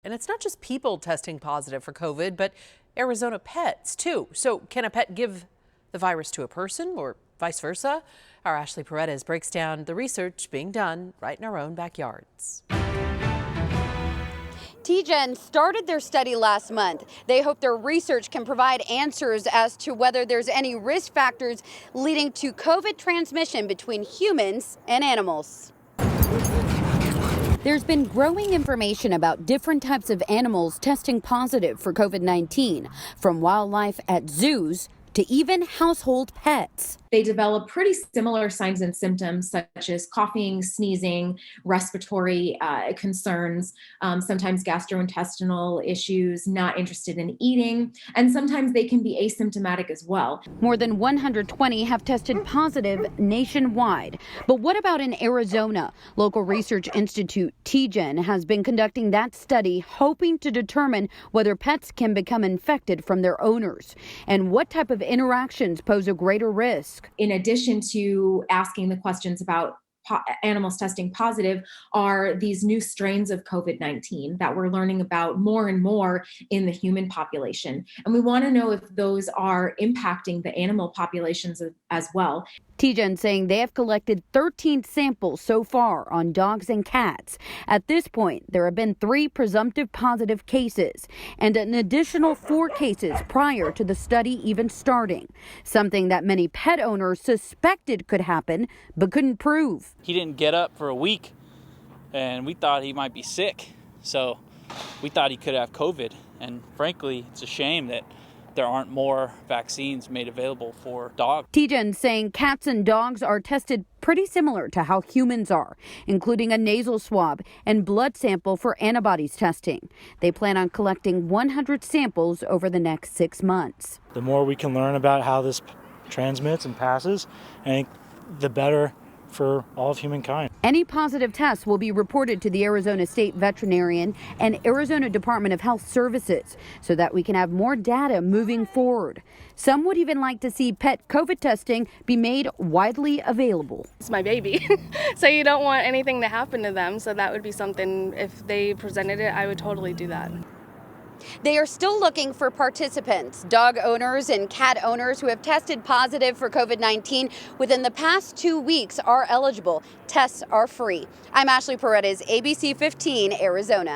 And it's not just people testing positive for COVID, but Arizona pets too. So can a pet give the virus to a person or vice versa? Our Ashley Paredes breaks down the research being done right in our own backyards. TGen started their study last month. They hope their research can provide answers as to whether there's any risk factors leading to COVID transmission between humans and animals. There's been growing information about different types of animals testing positive for COVID-19, from wildlife at zoos to even household pets. They develop pretty similar signs and symptoms such as coughing, sneezing, respiratory concerns, sometimes gastrointestinal issues, not interested in eating, and sometimes they can be asymptomatic as well. More than 120 have tested positive nationwide. But what about in Arizona? Local research institute TGen has been conducting that study, hoping to determine whether pets can become infected from their owners and what type of interactions pose a greater risk. In addition to asking the questions about animals testing positive, are these new strains of COVID-19 that we're learning about more and more in the human population. And we want to know if those are impacting the animal populations as well. TGen saying they have collected 13 samples so far on dogs and cats. At this point, there have been 3 presumptive positive cases and an additional 4 cases prior to the study even starting, something that many pet owners suspected could happen but couldn't prove. He didn't get up for a week, and we thought he might be sick, so we thought he could have COVID. And frankly, it's a shame that there aren't more vaccines made available for dogs. TGen saying cats and dogs are tested pretty similar to how humans are, including a nasal swab and blood sample for antibodies testing. They plan on collecting 100 samples over the next 6 months. The more we can learn about how this transmits and passes, I think the better for all of humankind. Any positive tests will be reported to the Arizona State Veterinarian and Arizona Department of Health Services so that we can have more data moving forward. Some would even like to see pet COVID testing be made widely available. It's my baby, so you don't want anything to happen to them, so that would be something, if they presented it, I would totally do that. They are still looking for participants, dog owners and cat owners who have tested positive for COVID-19 within the past 2 weeks are eligible. Tests are free. I'm Ashley Paredes, ABC 15, Arizona.